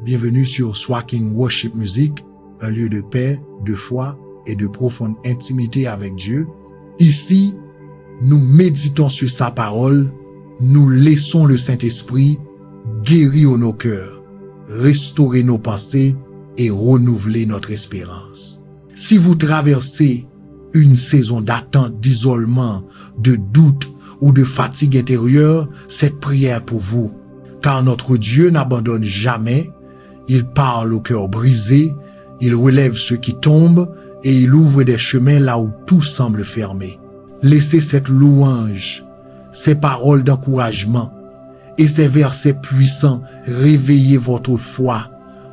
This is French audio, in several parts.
Bienvenue sur Swaking Worship Music, un lieu de paix, de foi et de profonde intimité avec Dieu. Ici, nous méditons sur sa parole, nous laissons le Saint-Esprit guérir nos cœurs, restaurer nos pensées et renouveler notre espérance. Si vous traversez une saison d'attente, d'isolement, de doute ou de fatigue intérieure, cette prière pour vous. Car notre Dieu n'abandonne jamais, il parle au cœur brisé, il relève ceux qui tombent et il ouvre des chemins là où tout semble fermé. Laissez cette louange, ces paroles d'encouragement et ces versets puissants réveiller votre foi,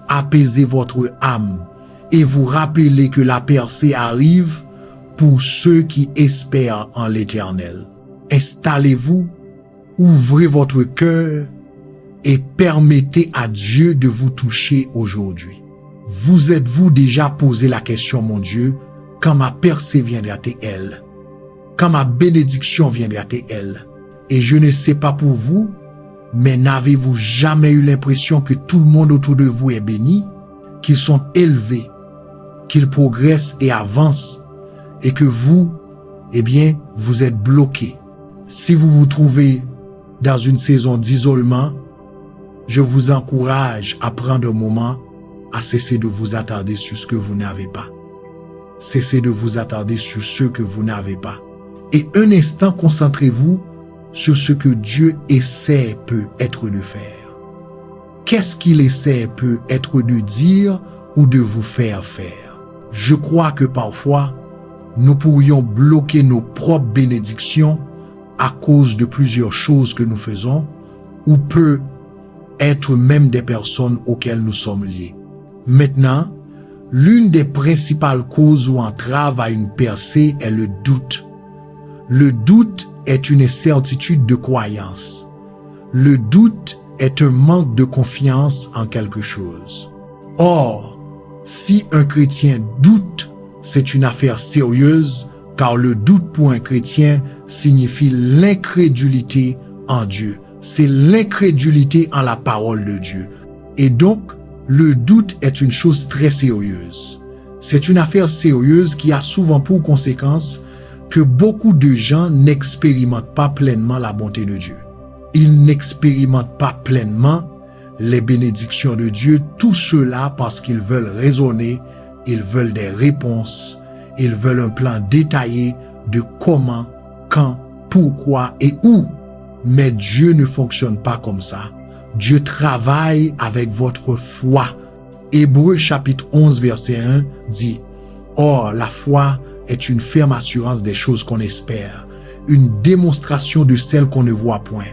apaiser votre âme et vous rappeler que la percée arrive pour ceux qui espèrent en l'Éternel. Installez-vous, ouvrez votre cœur et permettez à Dieu de vous toucher aujourd'hui. Vous êtes-vous déjà posé la question, mon Dieu, quand ma percée viendra-t-elle? Quand ma bénédiction viendra-t-elle? Et je ne sais pas pour vous, mais n'avez-vous jamais eu l'impression que tout le monde autour de vous est béni, qu'ils sont élevés, qu'ils progressent et avancent, et que vous, vous êtes bloqués? Si vous vous trouvez dans une saison d'isolement, je vous encourage à prendre un moment à cesser de vous attarder sur ce que vous n'avez pas. Cessez de vous attarder sur ce que vous n'avez pas. Et un instant, concentrez-vous sur ce que Dieu essaie peut-être de faire. Qu'est-ce qu'il essaie peut-être de dire ou de vous faire faire? Je crois que parfois, nous pourrions bloquer nos propres bénédictions à cause de plusieurs choses que nous faisons ou peut être même des personnes auxquelles nous sommes liés. Maintenant, l'une des principales causes ou entraves à une percée est le doute. Le doute est une incertitude de croyance. Le doute est un manque de confiance en quelque chose. Or, si un chrétien doute, c'est une affaire sérieuse, car le doute pour un chrétien signifie l'incrédulité en Dieu. C'est l'incrédulité en la parole de Dieu. Et donc, le doute est une chose très sérieuse. C'est une affaire sérieuse qui a souvent pour conséquence que beaucoup de gens n'expérimentent pas pleinement la bonté de Dieu. Ils n'expérimentent pas pleinement les bénédictions de Dieu, tout cela parce qu'ils veulent raisonner, ils veulent des réponses, ils veulent un plan détaillé de comment, quand, pourquoi et où. Mais Dieu ne fonctionne pas comme ça. Dieu travaille avec votre foi. Hébreux chapitre 11 verset 1 dit « Or, la foi est une ferme assurance des choses qu'on espère, une démonstration de celles qu'on ne voit point.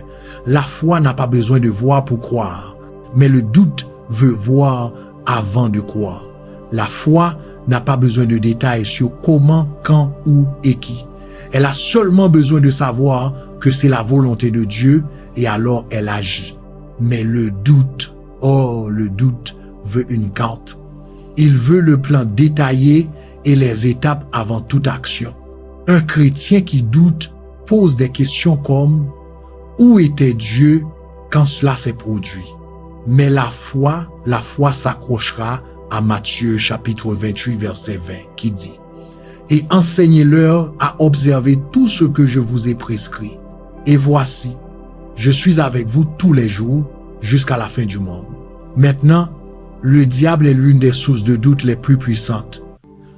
La foi n'a pas besoin de voir pour croire, mais le doute veut voir avant de croire. La foi n'a pas besoin de détails sur comment, quand, où et qui. Elle a seulement besoin de savoir que c'est la volonté de Dieu et alors elle agit. Mais le doute, le doute veut une carte. Il veut le plan détaillé et les étapes avant toute action. Un chrétien qui doute pose des questions comme « Où était Dieu quand cela s'est produit ?» Mais la foi s'accrochera à Matthieu chapitre 28 verset 20 qui dit « Et enseignez-leur à observer tout ce que je vous ai prescrit. Et voici, je suis avec vous tous les jours jusqu'à la fin du monde. » Maintenant, le diable est l'une des sources de doute les plus puissantes.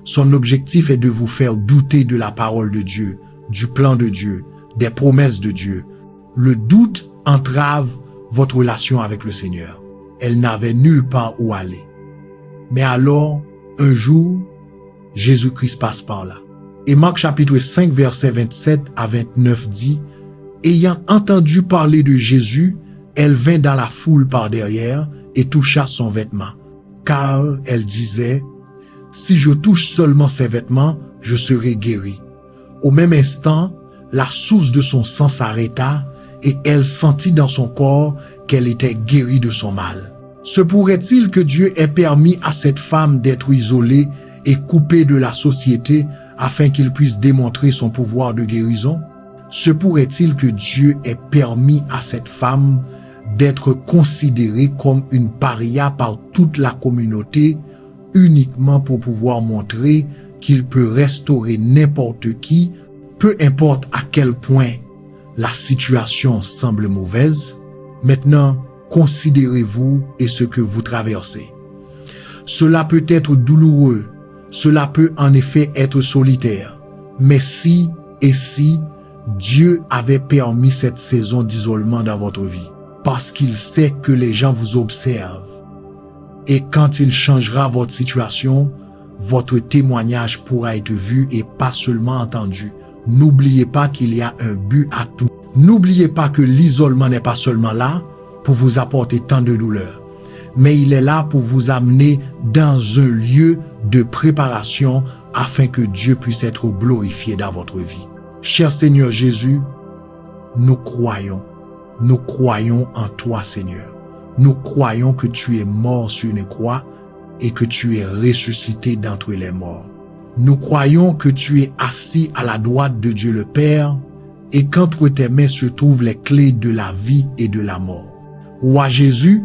Son objectif est de vous faire douter de la parole de Dieu, du plan de Dieu, des promesses de Dieu. Le doute entrave votre relation avec le Seigneur. Elle n'avait nulle part où aller. Mais alors, un jour, Jésus-Christ passe par là. Et Marc chapitre 5 verset 27 à 29 dit « Ayant entendu parler de Jésus, elle vint dans la foule par derrière et toucha son vêtement. Car elle disait « Si je touche seulement ses vêtements, je serai guéri. » Au même instant, la source de son sang s'arrêta et elle sentit dans son corps qu'elle était guérie de son mal. Se pourrait-il que Dieu ait permis à cette femme d'être isolée et coupée de la société afin qu'il puisse démontrer son pouvoir de guérison? Se pourrait-il que Dieu ait permis à cette femme d'être considéré comme une paria par toute la communauté uniquement pour pouvoir montrer qu'il peut restaurer n'importe qui, peu importe à quel point la situation semble mauvaise. Maintenant, considérez-vous et ce que vous traversez. Cela peut être douloureux, cela peut en effet être solitaire, mais si Dieu avait permis cette saison d'isolement dans votre vie, parce qu'il sait que les gens vous observent, et quand il changera votre situation, votre témoignage pourra être vu et pas seulement entendu. N'oubliez pas qu'il y a un but à tout. N'oubliez pas que l'isolement n'est pas seulement là pour vous apporter tant de douleur, mais il est là pour vous amener dans un lieu de préparation afin que Dieu puisse être glorifié dans votre vie. Cher Seigneur Jésus, nous croyons en toi, Seigneur. Nous croyons que tu es mort sur une croix et que tu es ressuscité d'entre les morts. Nous croyons que tu es assis à la droite de Dieu le Père et qu'entre tes mains se trouvent les clés de la vie et de la mort. Roi Jésus,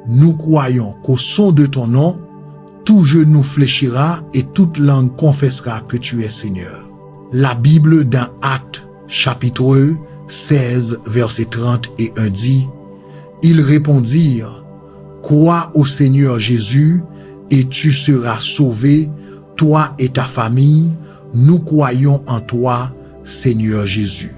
nous croyons qu'au son de ton nom, tout genou fléchira et toute langue confessera que tu es Seigneur. La Bible dans Actes chapitre 16 verset 31 dit: Ils répondirent: Crois au Seigneur Jésus et tu seras sauvé, toi et ta famille. Nous croyons en toi, Seigneur Jésus.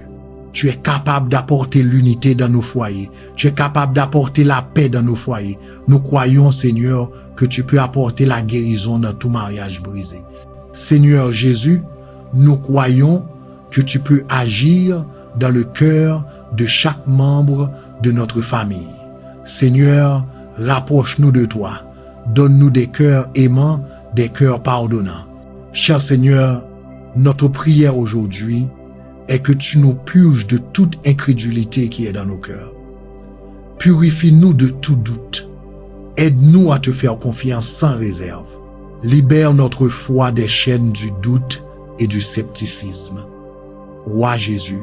Tu es capable d'apporter l'unité dans nos foyers. Tu es capable d'apporter la paix dans nos foyers. Nous croyons, Seigneur, que tu peux apporter la guérison dans tout mariage brisé. Seigneur Jésus, nous croyons que tu peux agir dans le cœur de chaque membre de notre famille. Seigneur, rapproche-nous de toi. Donne-nous des cœurs aimants, des cœurs pardonnants. Cher Seigneur, notre prière aujourd'hui est que tu nous purges de toute incrédulité qui est dans nos cœurs. Purifie-nous de tout doute. Aide-nous à te faire confiance sans réserve. Libère notre foi des chaînes du doute et du scepticisme. Roi Jésus,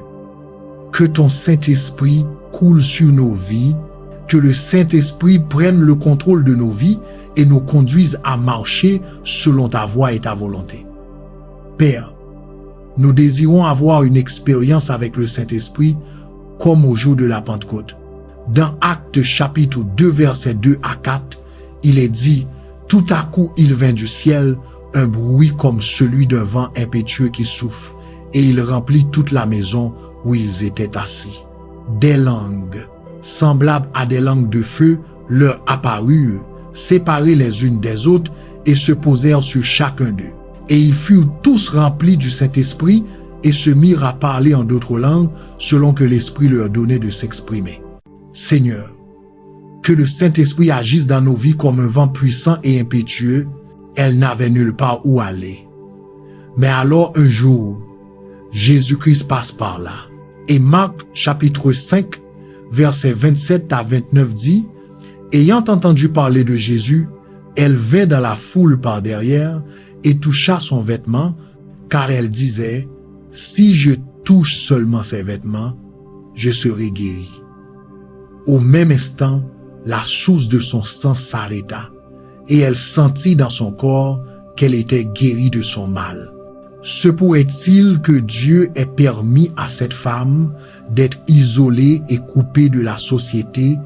que ton Saint-Esprit coule sur nos vies, que le Saint-Esprit prenne le contrôle de nos vies et nous conduise à marcher selon ta voie et ta volonté. Père, nous désirons avoir une expérience avec le Saint-Esprit comme au jour de la Pentecôte. Dans Actes chapitre 2 versets 2 à 4, il est dit: Tout à coup il vint du ciel un bruit comme celui d'un vent impétueux qui souffle, et il remplit toute la maison où ils étaient assis. Des langues, semblables à des langues de feu, leur apparurent, séparées les unes des autres, et se posèrent sur chacun d'eux. Et ils furent tous remplis du Saint-Esprit et se mirent à parler en d'autres langues selon que l'Esprit leur donnait de s'exprimer. Seigneur, que le Saint-Esprit agisse dans nos vies comme un vent puissant et impétueux. Elle n'avait nulle part où aller. Mais alors un jour, Jésus-Christ passe par là. Et Marc chapitre 5, versets 27 à 29 dit: Ayant entendu parler de Jésus, elle vint dans la foule par derrière et toucha son vêtement, car elle disait: Si je touche seulement ses vêtements, je serai guéri. Au même instant, la source de son sang s'arrêta, et elle sentit dans son corps qu'elle était guérie de son mal. Se pourrait-il que Dieu ait permis à cette femme d'être isolée et coupée de la société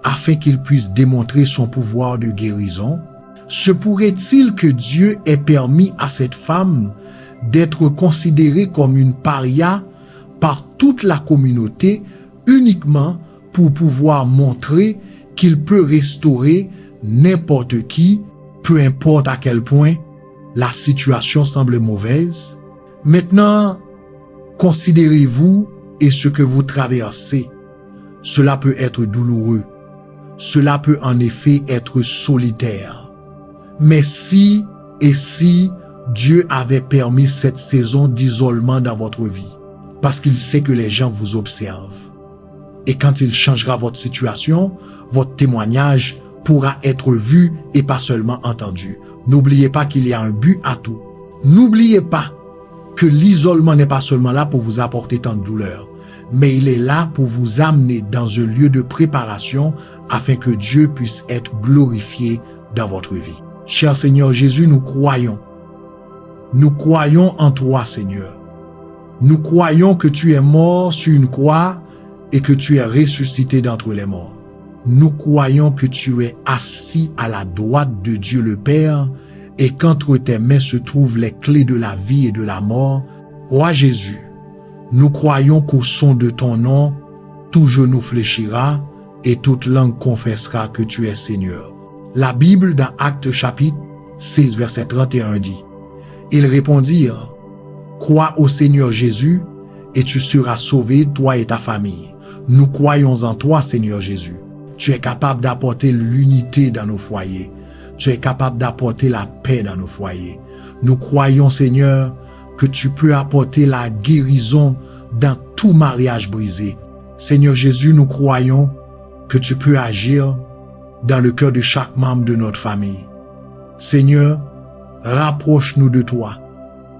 afin qu'il puisse démontrer son pouvoir de guérison? Se pourrait-il que Dieu ait permis à cette femme d'être considérée comme une paria par toute la communauté uniquement pour pouvoir montrer qu'il peut restaurer n'importe qui, peu importe à quel point la situation semble mauvaise? Maintenant, considérez-vous et ce que vous traversez. Cela peut être douloureux. Cela peut en effet être solitaire. Mais si Dieu avait permis cette saison d'isolement dans votre vie, parce qu'il sait que les gens vous observent, et quand il changera votre situation, votre témoignage pourra être vu et pas seulement entendu. N'oubliez pas qu'il y a un but à tout. N'oubliez pas que l'isolement n'est pas seulement là pour vous apporter tant de douleur, mais il est là pour vous amener dans un lieu de préparation afin que Dieu puisse être glorifié dans votre vie. Cher Seigneur Jésus, nous croyons. Nous croyons en toi, Seigneur. Nous croyons que tu es mort sur une croix et que tu es ressuscité d'entre les morts. Nous croyons que tu es assis à la droite de Dieu le Père et qu'entre tes mains se trouvent les clés de la vie et de la mort. Roi Jésus, nous croyons qu'au son de ton nom, tout genou fléchira et toute langue confessera que tu es Seigneur. La Bible dans Actes chapitre 6 verset 31 dit, « Ils répondirent, « Crois au Seigneur Jésus et tu seras sauvé, toi et ta famille. Nous croyons en toi, Seigneur Jésus. Tu es capable d'apporter l'unité dans nos foyers. Tu es capable d'apporter la paix dans nos foyers. Nous croyons, Seigneur, que tu peux apporter la guérison dans tout mariage brisé. Seigneur Jésus, nous croyons que tu peux agir dans le cœur de chaque membre de notre famille. Seigneur, rapproche-nous de toi.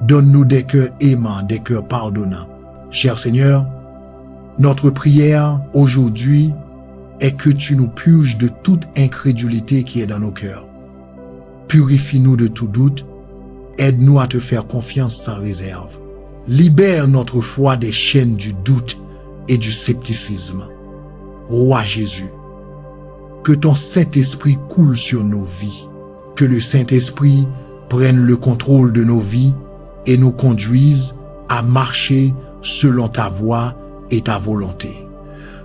Donne-nous des cœurs aimants, des cœurs pardonnants. Cher Seigneur, notre prière aujourd'hui est que tu nous purges de toute incrédulité qui est dans nos cœurs. Purifie-nous de tout doute. Aide-nous à te faire confiance sans réserve. Libère notre foi des chaînes du doute et du scepticisme. Roi Jésus, que ton Saint-Esprit coule sur nos vies. Que le Saint-Esprit prenne le contrôle de nos vies et nous conduise à marcher selon ta voie et ta volonté.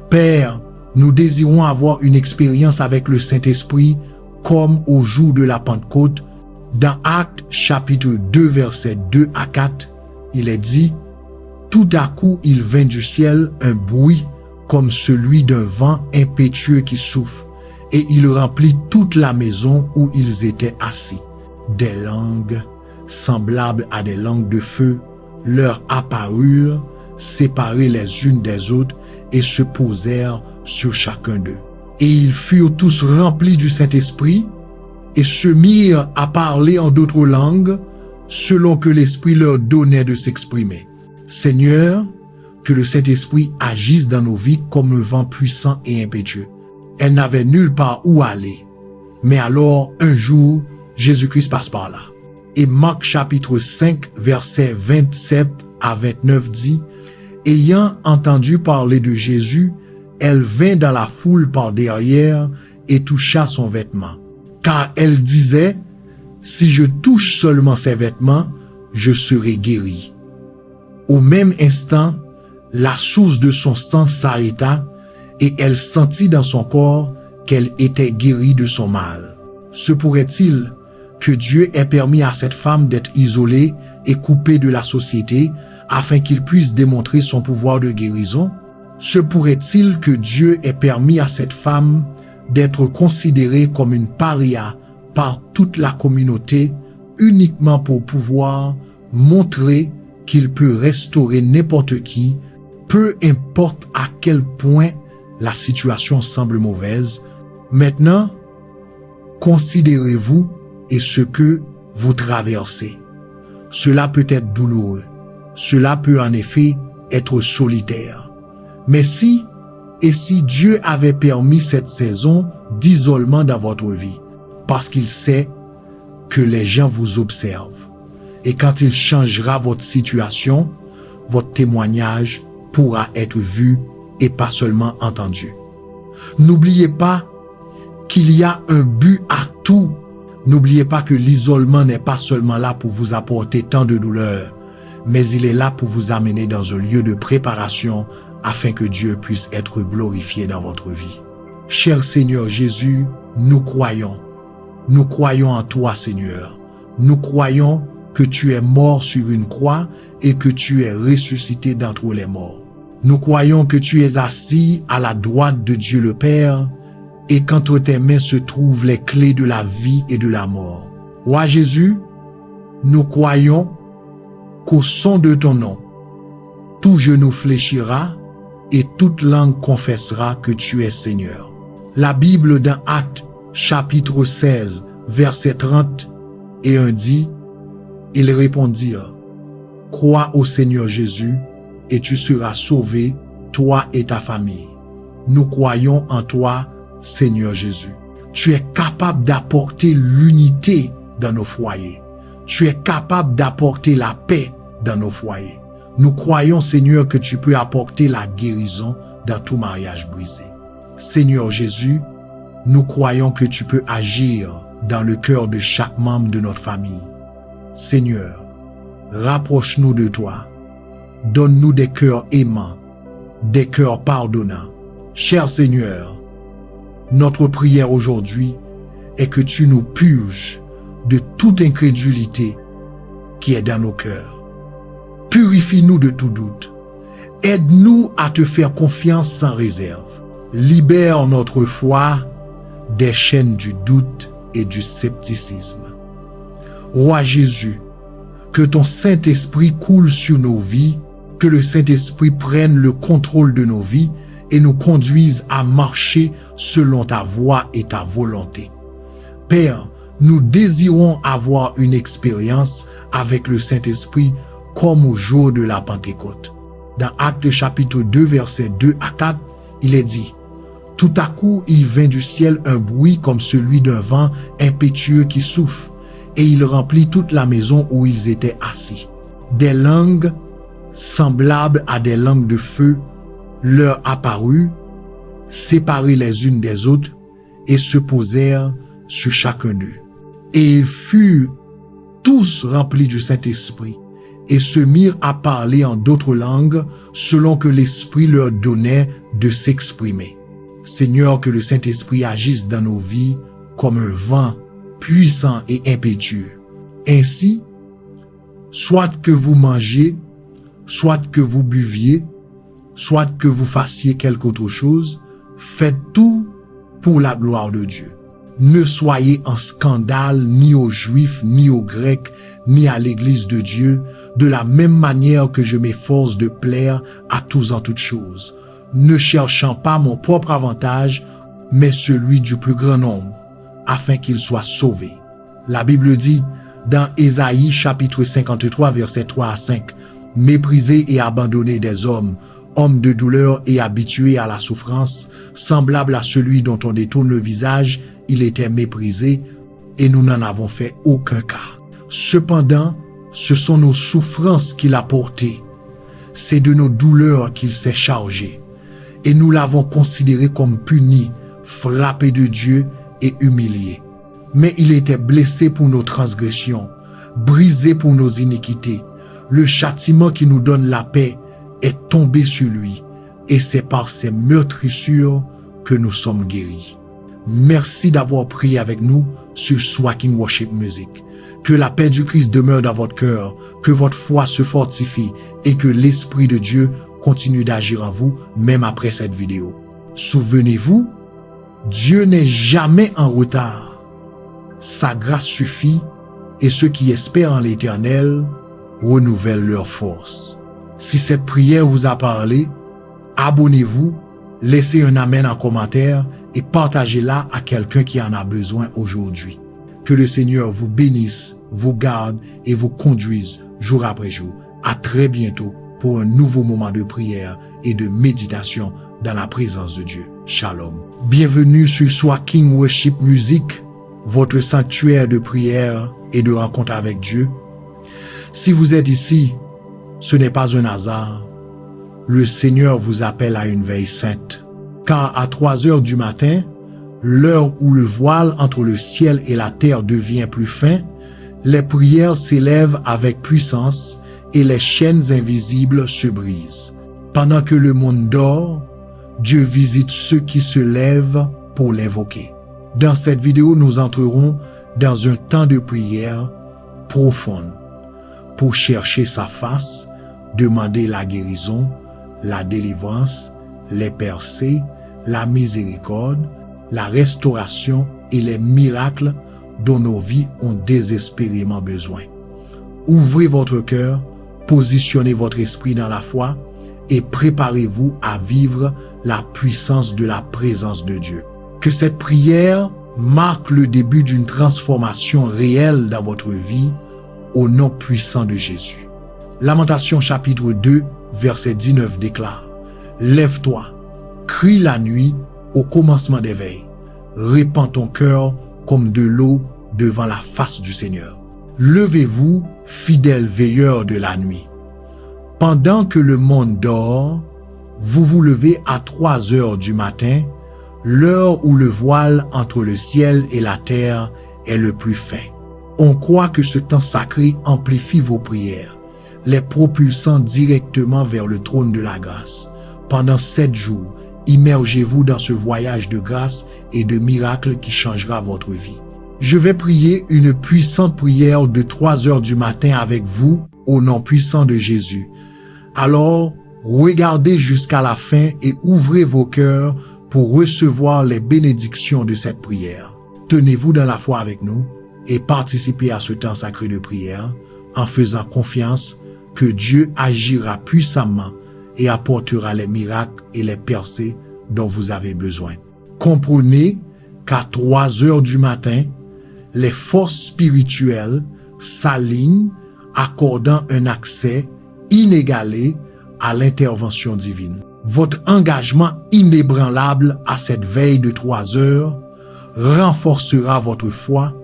Père, nous désirons avoir une expérience avec le Saint-Esprit comme au jour de la Pentecôte. Dans Actes chapitre 2 versets 2 à 4, il est dit, « Tout à coup il vint du ciel un bruit comme celui d'un vent impétueux qui souffle, et il remplit toute la maison où ils étaient assis. Des langues semblables à des langues de feu leur apparurent, séparées les unes des autres, et se posèrent sur chacun d'eux. Et ils furent tous remplis du Saint-Esprit, et se mirent à parler en d'autres langues, selon que l'Esprit leur donnait de s'exprimer. Seigneur, que le Saint-Esprit agisse dans nos vies comme un vent puissant et impétueux. Elle n'avait nulle part où aller. Mais alors, un jour, Jésus-Christ passe par là. Et Marc chapitre 5, verset 27 à 29 dit, « Ayant entendu parler de Jésus, elle vint dans la foule par derrière et toucha son vêtement. Car elle disait, « Si je touche seulement ses vêtements, je serai guéri. » Au même instant, la source de son sang s'arrêta et elle sentit dans son corps qu'elle était guérie de son mal. Se pourrait-il que Dieu ait permis à cette femme d'être isolée et coupée de la société afin qu'il puisse démontrer son pouvoir de guérison? Se pourrait-il que Dieu ait permis à cette femme d'être considérée comme une paria par toute la communauté uniquement pour pouvoir montrer qu'il peut restaurer n'importe qui, peu importe à quel point la situation semble mauvaise? Maintenant, considérez-vous et ce que vous traversez. Cela peut être douloureux. Cela peut en effet être solitaire. Mais si Dieu avait permis cette saison d'isolement dans votre vie, parce qu'il sait que les gens vous observent, et quand il changera votre situation, votre témoignage pourra être vu et pas seulement entendu. N'oubliez pas qu'il y a un but à tout. N'oubliez pas que l'isolement n'est pas seulement là pour vous apporter tant de douleur, mais il est là pour vous amener dans un lieu de préparation afin que Dieu puisse être glorifié dans votre vie. Cher Seigneur Jésus, nous croyons. Nous croyons en toi, Seigneur. Nous croyons que tu es mort sur une croix et que tu es ressuscité d'entre les morts. Nous croyons que tu es assis à la droite de Dieu le Père et qu'entre tes mains se trouvent les clés de la vie et de la mort. Roi Jésus, nous croyons qu'au son de ton nom, tout genou fléchira et toute langue confessera que tu es Seigneur. La Bible dans Actes chapitre 16, verset 31 dit, « Ils répondirent, « Crois au Seigneur Jésus et tu seras sauvé, toi et ta famille. Nous croyons en toi, Seigneur Jésus. Tu es capable d'apporter l'unité dans nos foyers. Tu es capable d'apporter la paix dans nos foyers. Nous croyons, Seigneur, que tu peux apporter la guérison dans tout mariage brisé. Seigneur Jésus, nous croyons que tu peux agir dans le cœur de chaque membre de notre famille. Seigneur, rapproche-nous de toi. Donne-nous des cœurs aimants, des cœurs pardonnants. Cher Seigneur, notre prière aujourd'hui est que tu nous purges de toute incrédulité qui est dans nos cœurs. Purifie-nous de tout doute. Aide-nous à te faire confiance sans réserve. Libère notre foi des chaînes du doute et du scepticisme. Roi Jésus, que ton Saint-Esprit coule sur nos vies, que le Saint-Esprit prenne le contrôle de nos vies et nous conduise à marcher selon ta voie et ta volonté. Père, nous désirons avoir une expérience avec le Saint-Esprit comme au jour de la Pentecôte. Dans Actes chapitre 2, versets 2 à 4, il est dit: « Tout à coup, il vint du ciel un bruit comme celui d'un vent impétueux qui souffle, et il remplit toute la maison où ils étaient assis. Des langues semblables à des langues de feu leur apparurent, séparées les unes des autres, et se posèrent sur chacun d'eux. Et ils furent tous remplis du Saint-Esprit, et se mirent à parler en d'autres langues, selon que l'Esprit leur donnait de s'exprimer. » Seigneur, que le Saint-Esprit agisse dans nos vies comme un vent puissant et impétueux. Ainsi, soit que vous mangiez, soit que vous buviez, soit que vous fassiez quelque autre chose, faites tout pour la gloire de Dieu. Ne soyez en scandale ni aux Juifs, ni aux Grecs, ni à l'Église de Dieu, de la même manière que je m'efforce de plaire à tous en toutes choses, ne cherchant pas mon propre avantage, mais celui du plus grand nombre, afin qu'ils soient sauvés. La Bible dit, dans Ésaïe chapitre 53, versets 3 à 5, « Méprisés et abandonnés des hommes, hommes de douleur et habitués à la souffrance, semblable à celui dont on détourne le visage, il était méprisé, et nous n'en avons fait aucun cas. Cependant, ce sont nos souffrances qu'il a portées, c'est de nos douleurs qu'il s'est chargé, et nous l'avons considéré comme puni, frappé de Dieu et humilié. Mais il était blessé pour nos transgressions, brisé pour nos iniquités. Le châtiment qui nous donne la paix est tombé sur lui, et c'est par ses meurtrissures que nous sommes guéris. » Merci d'avoir prié avec nous sur Swaking Worship Music. Que la paix du Christ demeure dans votre cœur, que votre foi se fortifie et que l'Esprit de Dieu continue d'agir en vous même après cette vidéo. Souvenez-vous, Dieu n'est jamais en retard. Sa grâce suffit et ceux qui espèrent en l'Éternel renouvellent leur force. Si cette prière vous a parlé, abonnez-vous, laissez un amen en commentaire et partagez-la à quelqu'un qui en a besoin aujourd'hui. Que le Seigneur vous bénisse, vous garde et vous conduise jour après jour. À très bientôt pour un nouveau moment de prière et de méditation dans la présence de Dieu. Shalom. Bienvenue sur Swaking Worship Music, votre sanctuaire de prière et de rencontre avec Dieu. Si vous êtes ici, ce n'est pas un hasard. Le Seigneur vous appelle à une veille sainte. Car à 3 heures du matin, l'heure où le voile entre le ciel et la terre devient plus fin, les prières s'élèvent avec puissance et les chaînes invisibles se brisent. Pendant que le monde dort, Dieu visite ceux qui se lèvent pour l'invoquer. Dans cette vidéo, nous entrerons dans un temps de prière profonde pour chercher sa face, demander la guérison, la délivrance, les percées, la miséricorde, la restauration et les miracles dont nos vies ont désespérément besoin. Ouvrez votre cœur, positionnez votre esprit dans la foi et préparez-vous à vivre la puissance de la présence de Dieu. Que cette prière marque le début d'une transformation réelle dans votre vie au nom puissant de Jésus. Lamentation chapitre 2, verset 19 déclare: « Lève-toi, crie la nuit au commencement des veilles. Répands ton cœur comme de l'eau devant la face du Seigneur. Levez-vous, fidèles veilleurs de la nuit. Pendant que le monde dort, vous vous levez à 3 heures du matin, l'heure où le voile entre le ciel et la terre est le plus fin. On croit que ce temps sacré amplifie vos prières, les propulsant directement vers le trône de la grâce. Pendant 7 jours, immergez-vous dans ce voyage de grâce et de miracles qui changera votre vie. Je vais prier une puissante prière de 3 heures du matin avec vous au nom puissant de Jésus. Alors, regardez jusqu'à la fin et ouvrez vos cœurs pour recevoir les bénédictions de cette prière. Tenez-vous dans la foi avec nous et participez à ce temps sacré de prière en faisant confiance que Dieu agira puissamment et apportera les miracles et les percées dont vous avez besoin. Comprenez qu'à 3 heures du matin, les forces spirituelles s'alignent, accordant un accès inégalé à l'intervention divine. Votre engagement inébranlable à cette veille de 3 heures renforcera votre foi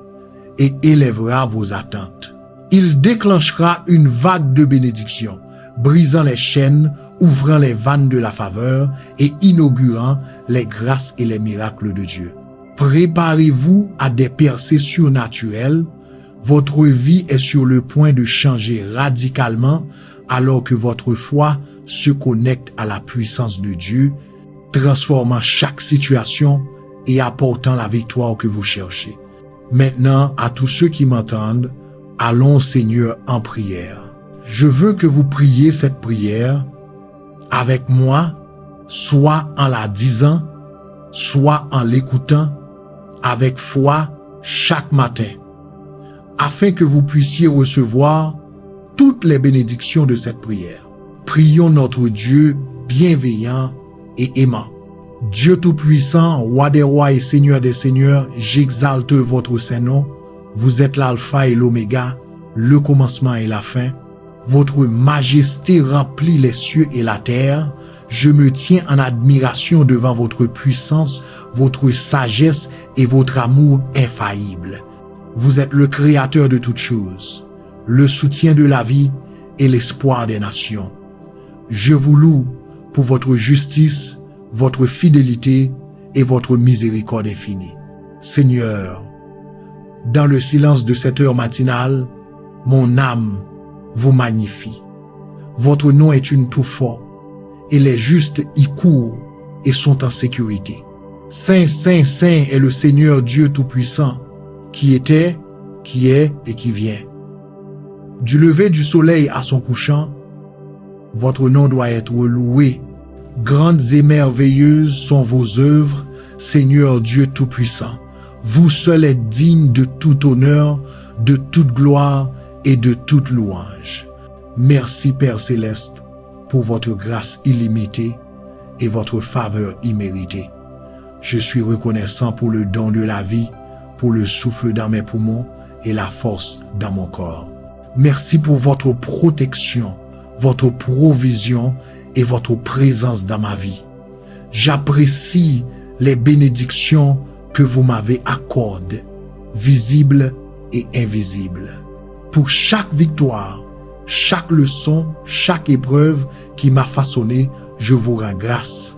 et élèvera vos attentes. Il déclenchera une vague de bénédictions, brisant les chaînes, ouvrant les vannes de la faveur et inaugurant les grâces et les miracles de Dieu. Préparez-vous à des percées surnaturelles. Votre vie est sur le point de changer radicalement alors que votre foi se connecte à la puissance de Dieu, transformant chaque situation et apportant la victoire que vous cherchez. Maintenant, à tous ceux qui m'entendent, allons au Seigneur en prière. Je veux que vous priez cette prière avec moi, soit en la disant, soit en l'écoutant, avec foi chaque matin, afin que vous puissiez recevoir toutes les bénédictions de cette prière. Prions notre Dieu bienveillant et aimant. Dieu Tout-Puissant, Roi des rois et Seigneur des seigneurs, j'exalte votre saint nom. Vous êtes l'alpha et l'oméga, le commencement et la fin. Votre majesté remplit les cieux et la terre. Je me tiens en admiration devant votre puissance, votre sagesse et votre amour infaillible. Vous êtes le créateur de toutes choses, le soutien de la vie et l'espoir des nations. Je vous loue pour votre justice, votre fidélité et votre miséricorde infinie. Seigneur, dans le silence de cette heure matinale, mon âme vous magnifie. Votre nom est une tour forte et les justes y courent et sont en sécurité. Saint, Saint, Saint est le Seigneur Dieu Tout-Puissant, qui était, qui est et qui vient. Du lever du soleil à son couchant, votre nom doit être loué. Grandes et merveilleuses sont vos œuvres, Seigneur Dieu Tout-Puissant. Vous seul êtes digne de tout honneur, de toute gloire et de toute louange. Merci Père Céleste pour votre grâce illimitée et votre faveur imméritée. Je suis reconnaissant pour le don de la vie, pour le souffle dans mes poumons et la force dans mon corps. Merci pour votre protection, votre provision et votre présence dans ma vie. J'apprécie les bénédictions que vous m'avez accordées, visibles et invisibles. Pour chaque victoire, chaque leçon, chaque épreuve qui m'a façonné, je vous rends grâce.